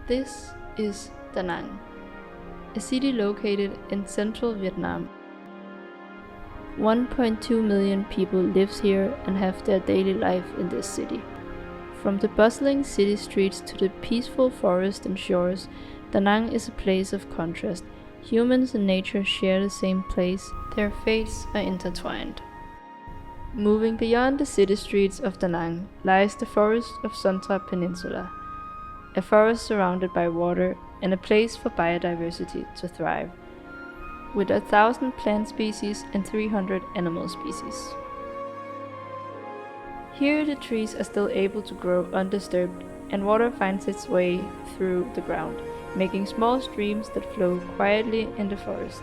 This is Da Nang, a city located in central Vietnam. 1.2 million people live here and have their daily life in this city. From the bustling city streets to the peaceful forest and shores, Da Nang is a place of contrast. Humans and nature share the same place, their fates are intertwined. Moving beyond the city streets of Da Nang lies the forest of Sumatra Peninsula, a forest surrounded by water and a place for biodiversity to thrive, with 1,000 plant species and 300 animal species. Here the trees are still able to grow undisturbed, and water finds its way through the ground, making small streams that flow quietly in the forest.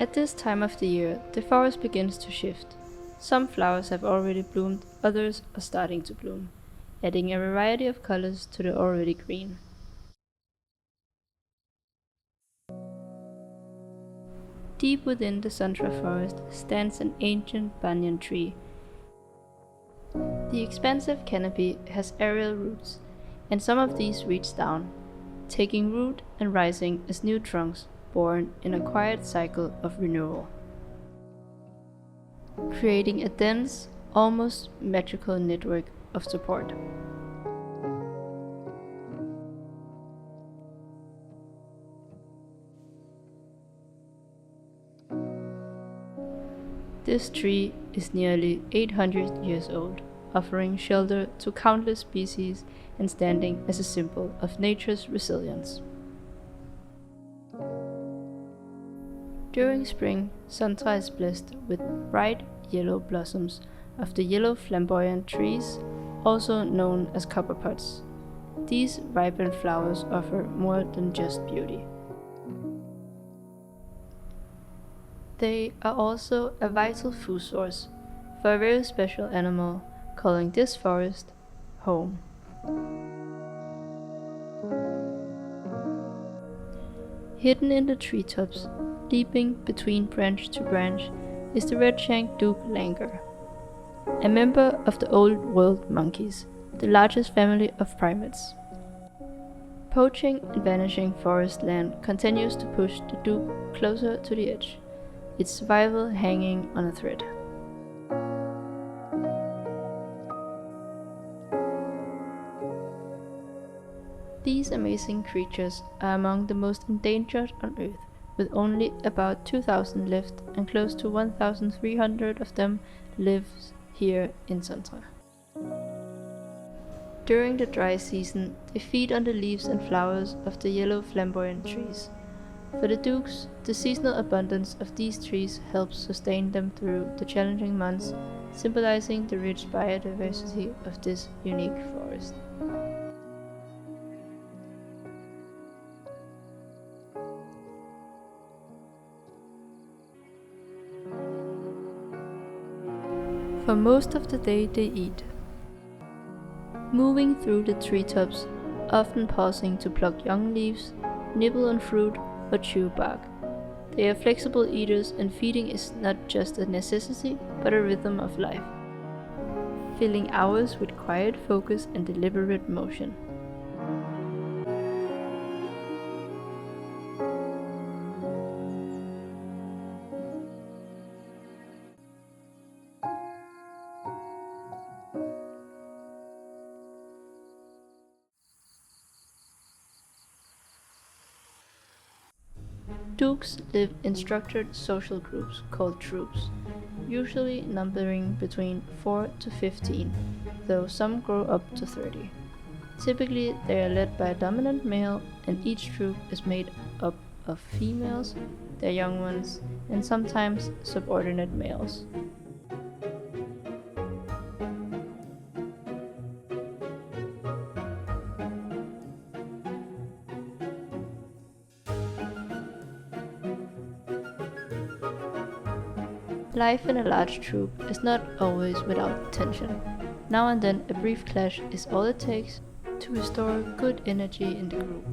At this time of the year, the forest begins to shift. Some flowers have already bloomed, others are starting to bloom, adding a variety of colors to the already green. Deep within the Sumatra forest stands an ancient banyan tree. The expansive canopy has aerial roots, and some of these reach down, taking root and rising as new trunks born in a quiet cycle of renewal, creating a dense, almost magical network of support. This tree is nearly 800 years old, offering shelter to countless species and standing as a symbol of nature's resilience. During spring, Sumatra is blessed with bright yellow blossoms of the yellow flamboyant trees, also known as copperpods. These vibrant flowers offer more than just beauty. They are also a vital food source for a very special animal, calling this forest home. Hidden in the treetops, leaping between branch to branch, is the red-shanked Duke langur, a member of the Old World monkeys, the largest family of primates. Poaching and vanishing forest land continues to push the Duke closer to the edge, its survival hanging on a thread. These amazing creatures are among the most endangered on Earth, with only about 2,000 left, and close to 1,300 of them live here in Sumatra. During the dry season, they feed on the leaves and flowers of the yellow flamboyant trees. For the Dukes, the seasonal abundance of these trees helps sustain them through the challenging months, symbolizing the rich biodiversity of this unique forest. For most of the day they eat, moving through the treetops, often pausing to pluck young leaves, nibble on fruit, or chew bark. They are flexible eaters, and feeding is not just a necessity, but a rhythm of life, filling hours with quiet focus and deliberate motion. Dukes live in structured social groups called troops, usually numbering between 4 to 15, though some grow up to 30. Typically, they are led by a dominant male, and each troop is made up of females, their young ones, and sometimes subordinate males. Life in a large troop is not always without tension. Now and then a brief clash is all it takes to restore good energy in the group.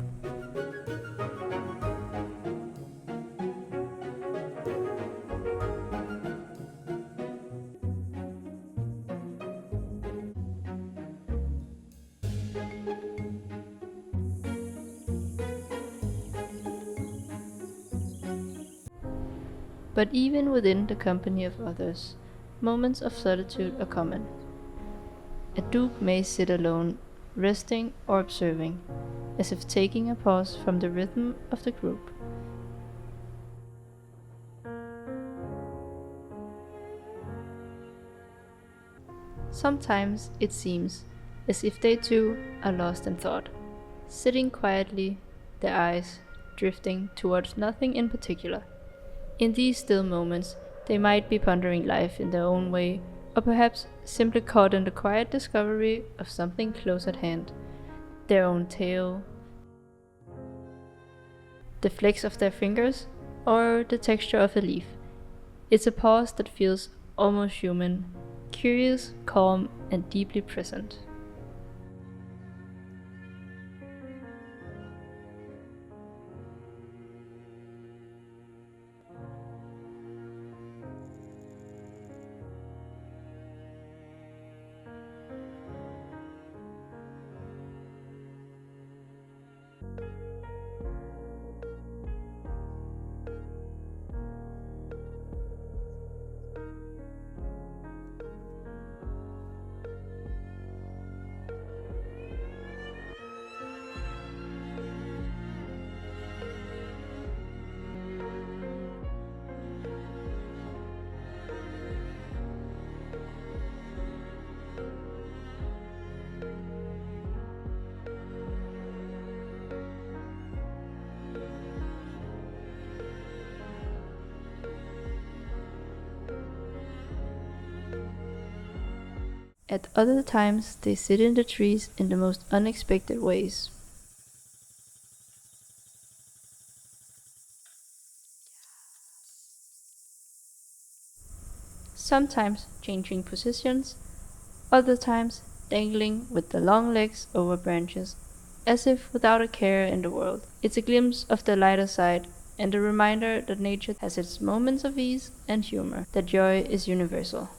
But even within the company of others, moments of solitude are common. A duke may sit alone, resting or observing, as if taking a pause from the rhythm of the group. Sometimes it seems as if they too are lost in thought, sitting quietly, their eyes drifting towards nothing in particular. In these still moments, they might be pondering life in their own way, or perhaps simply caught in the quiet discovery of something close at hand, their own tale, the flicks of their fingers, or the texture of a leaf. It's a pause that feels almost human, curious, calm, and deeply present. At other times, they sit in the trees in the most unexpected ways. Sometimes changing positions, other times dangling with the long legs over branches, as if without a care in the world. It's a glimpse of the lighter side, and a reminder that nature has its moments of ease and humor, that joy is universal.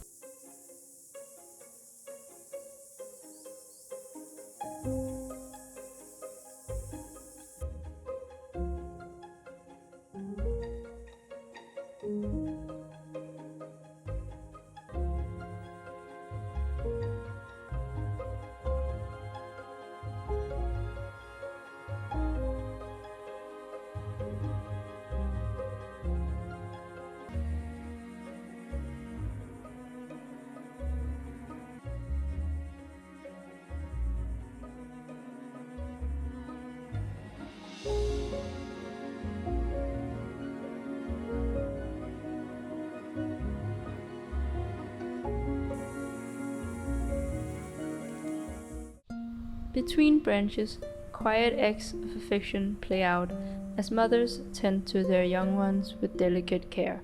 Between branches, quiet acts of affection play out as mothers tend to their young ones with delicate care.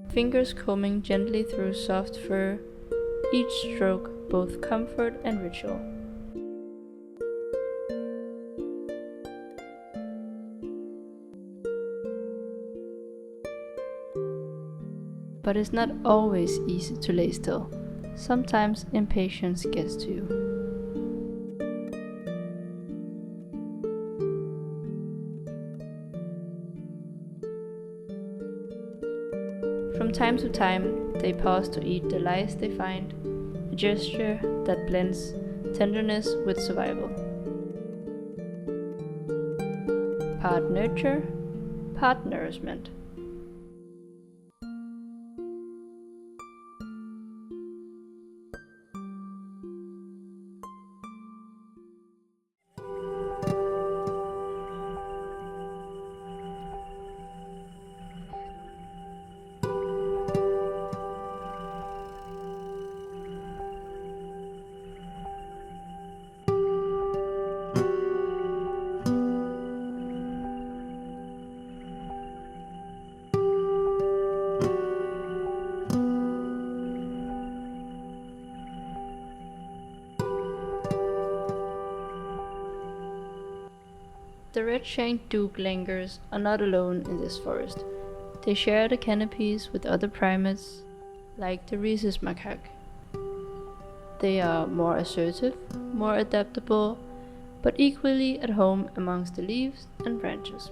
Fingers combing gently through soft fur, each stroke both comfort and ritual. But it's not always easy to lay still. Sometimes impatience gets to you. From time to time, they pause to eat the lice they find, a gesture that blends tenderness with survival. Part nurture, part nourishment. The red-shanked duke langurs are not alone in this forest. They share the canopies with other primates, like the rhesus macaque. They are more assertive, more adaptable, but equally at home amongst the leaves and branches.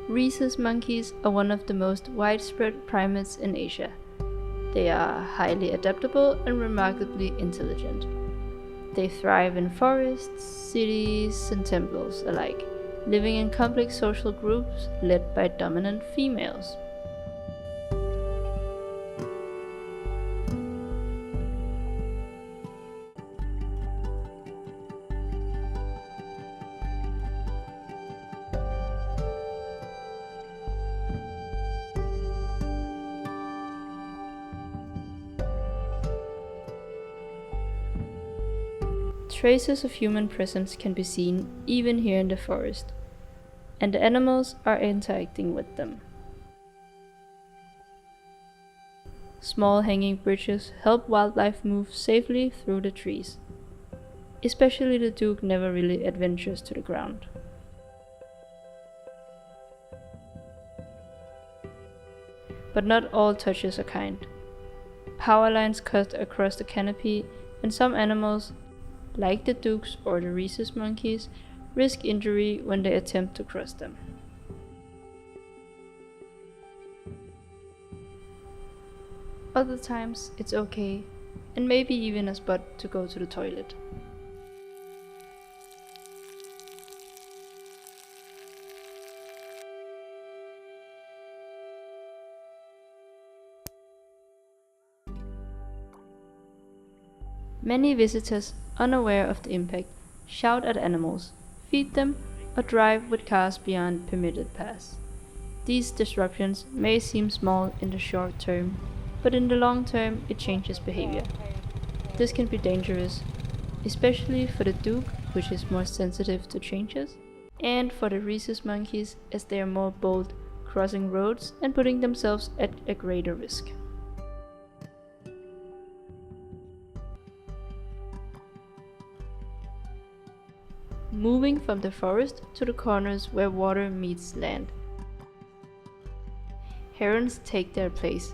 Rhesus monkeys are one of the most widespread primates in Asia. They are highly adaptable and remarkably intelligent. They thrive in forests, cities, and temples alike, living in complex social groups led by dominant females. Traces of human presence can be seen even here in the forest, and the animals are interacting with them. Small hanging bridges help wildlife move safely through the trees. Especially the duke never really adventures to the ground. But not all touches are kind. Power lines cut across the canopy, and some animals, like the dukes or the rhesus monkeys, risk injury when they attempt to cross them. Other times it's okay, and maybe even a spot to go to the toilet. Many visitors, unaware of the impact, shout at animals, feed them, or drive with cars beyond permitted paths. These disruptions may seem small in the short term, but in the long term it changes behavior. This can be dangerous, especially for the duke, which is more sensitive to changes, and for the rhesus monkeys, as they are more bold, crossing roads and putting themselves at a greater risk. Moving from the forest to the corners where water meets land. Herons take their place.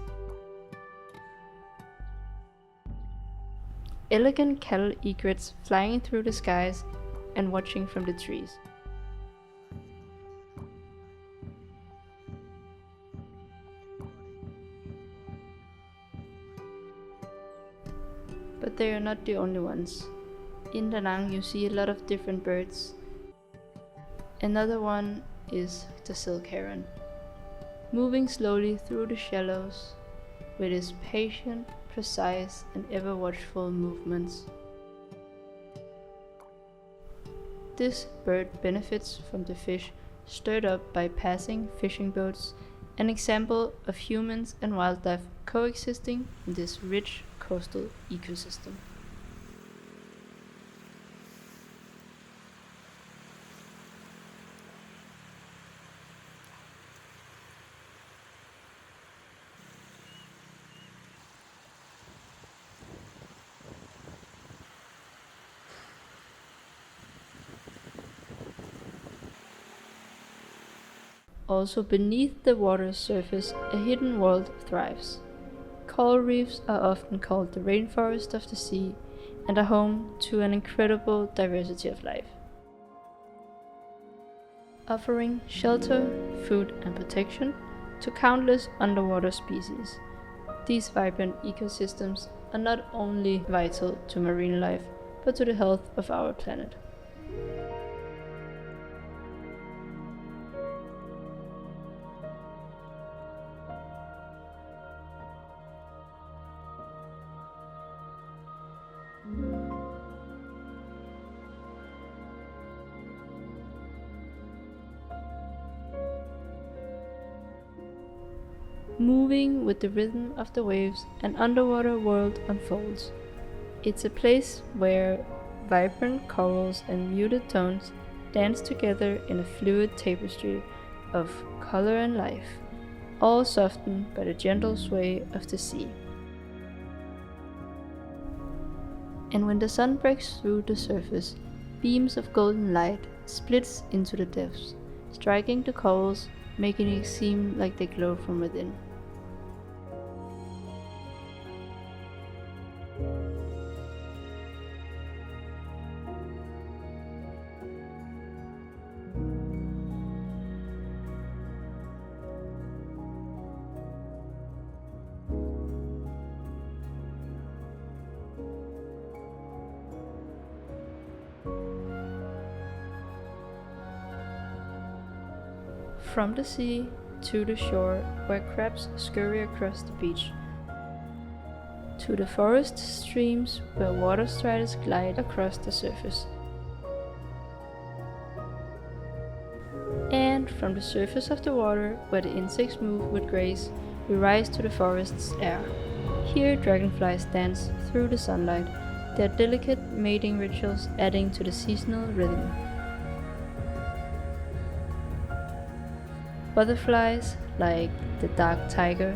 Elegant cattle egrets flying through the skies and watching from the trees. But they are not the only ones. In Da Nang you see a lot of different birds. Another one is the silk heron, moving slowly through the shallows with its patient, precise and ever watchful movements. This bird benefits from the fish stirred up by passing fishing boats, an example of humans and wildlife coexisting in this rich coastal ecosystem. Also beneath the water's surface, a hidden world thrives. Coral reefs are often called the rainforest of the sea and are home to an incredible diversity of life. Offering shelter, food and protection to countless underwater species. These vibrant ecosystems are not only vital to marine life, but to the health of our planet. Moving with the rhythm of the waves, an underwater world unfolds. It's a place where vibrant corals and muted tones dance together in a fluid tapestry of color and life, all softened by the gentle sway of the sea. And when the sun breaks through the surface, beams of golden light splits into the depths, striking the corals, making it seem like they glow from within. From the sea to the shore, where crabs scurry across the beach, to the forest streams where water striders glide across the surface. And from the surface of the water, where the insects move with grace, we rise to the forest's air. Here dragonflies dance through the sunlight, their delicate mating rituals adding to the seasonal rhythm. Butterflies, like the dark tiger,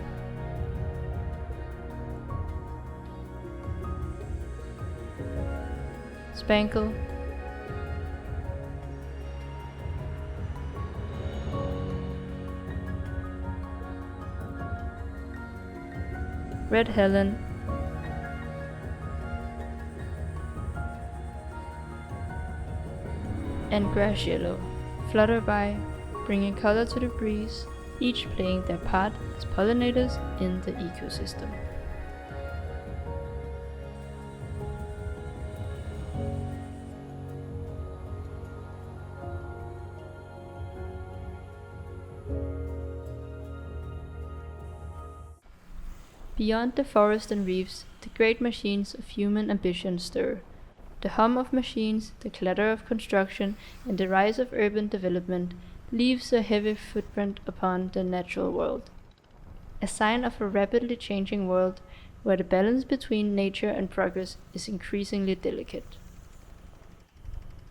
spangle, red helen, and grass yellow flutter by, bringing color to the breeze, each playing their part as pollinators in the ecosystem. Beyond the forest and reefs, the great machines of human ambition stir. The hum of machines, the clatter of construction, and the rise of urban development leaves a heavy footprint upon the natural world. A sign of a rapidly changing world where the balance between nature and progress is increasingly delicate.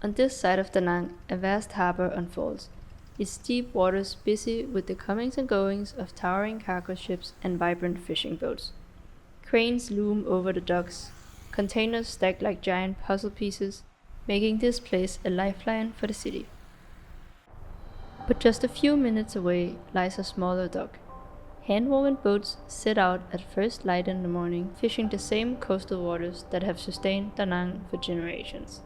On this side of Da Nang, a vast harbor unfolds, its deep waters busy with the comings and goings of towering cargo ships and vibrant fishing boats. Cranes loom over the docks, containers stacked like giant puzzle pieces, making this place a lifeline for the city. But just a few minutes away lies a smaller dock. Hand-woven boats set out at first light in the morning, fishing the same coastal waters that have sustained Da Nang for generations.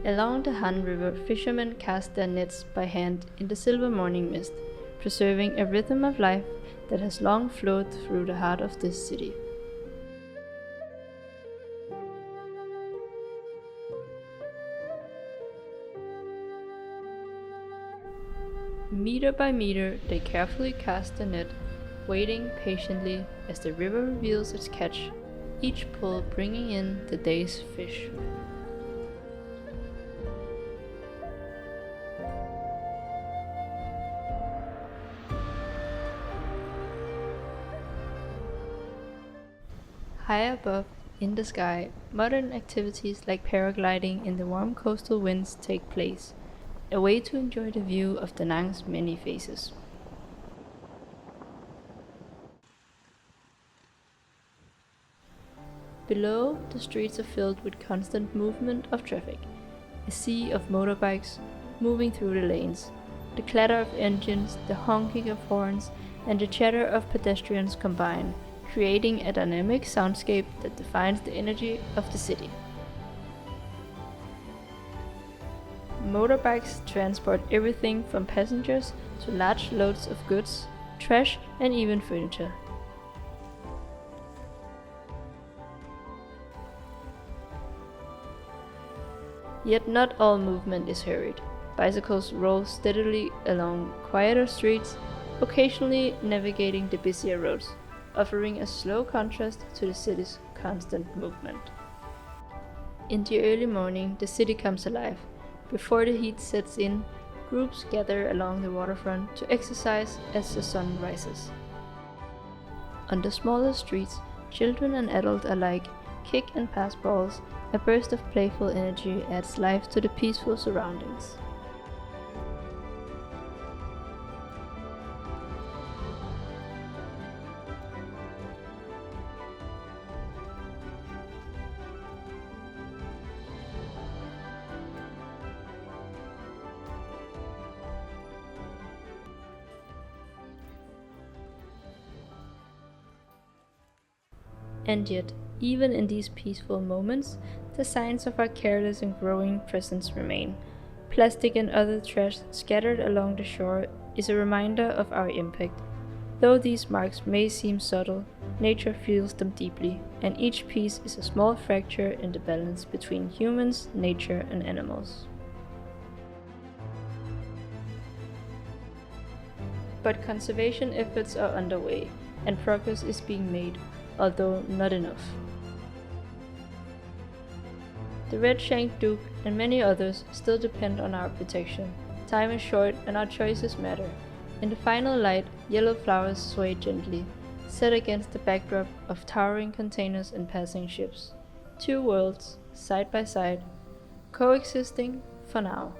Along the Han River, fishermen cast their nets by hand in the silver morning mist, preserving a rhythm of life that has long flowed through the heart of this city. Meter by meter, they carefully cast the net, waiting patiently as the river reveals its catch, each pull bringing in the day's fish. High above, in the sky, modern activities like paragliding in the warm coastal winds take place, a way to enjoy the view of Da Nang's many faces. Below, the streets are filled with constant movement of traffic, a sea of motorbikes moving through the lanes, the clatter of engines, the honking of horns, and the chatter of pedestrians combine, creating a dynamic soundscape that defines the energy of the city. Motorbikes transport everything from passengers to large loads of goods, trash, and even furniture. Yet not all movement is hurried. Bicycles roll steadily along quieter streets, occasionally navigating the busier roads, offering a slow contrast to the city's constant movement. In the early morning, the city comes alive. Before the heat sets in, groups gather along the waterfront to exercise as the sun rises. On the smaller streets, children and adults alike kick and pass balls. A burst of playful energy adds life to the peaceful surroundings. And yet, even in these peaceful moments, the signs of our careless and growing presence remain. Plastic and other trash scattered along the shore is a reminder of our impact. Though these marks may seem subtle, nature feels them deeply, and each piece is a small fracture in the balance between humans, nature, and animals. But conservation efforts are underway, and progress is being made, although not enough. The red-shanked duck and many others still depend on our protection. Time is short and our choices matter. In the final light, yellow flowers sway gently, set against the backdrop of towering containers and passing ships. Two worlds, side by side, coexisting for now,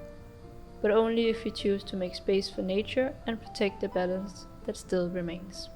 but only if we choose to make space for nature and protect the balance that still remains.